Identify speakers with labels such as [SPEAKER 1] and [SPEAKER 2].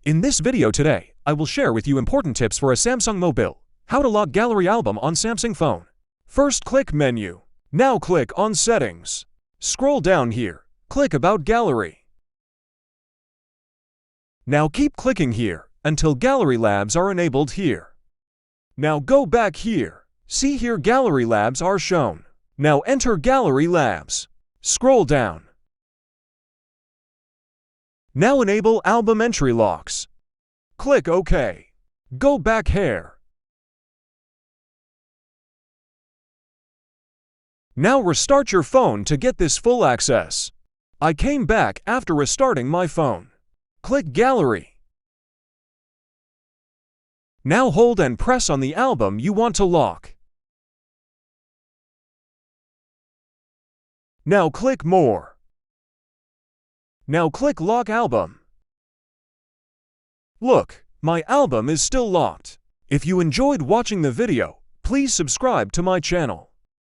[SPEAKER 1] In this video today, I will share with you important tips for a Samsung mobile. How to lock gallery album on Samsung phone. First, click Menu. Now click on Settings. Scroll down here. Click About Gallery. Now keep clicking here until Gallery Labs are enabled here. Now go back here. See here Gallery Labs are shown. Now enter Gallery Labs. Scroll down. Now enable Album Entry Locks. Click OK. Go back here. Now restart your phone to get this full access. I came back after restarting my phone. Click Gallery. Now hold and press on the album you want to lock. Now click More. Now click Lock Album. Look, my album is still locked. If you enjoyed watching the video, please subscribe to my channel.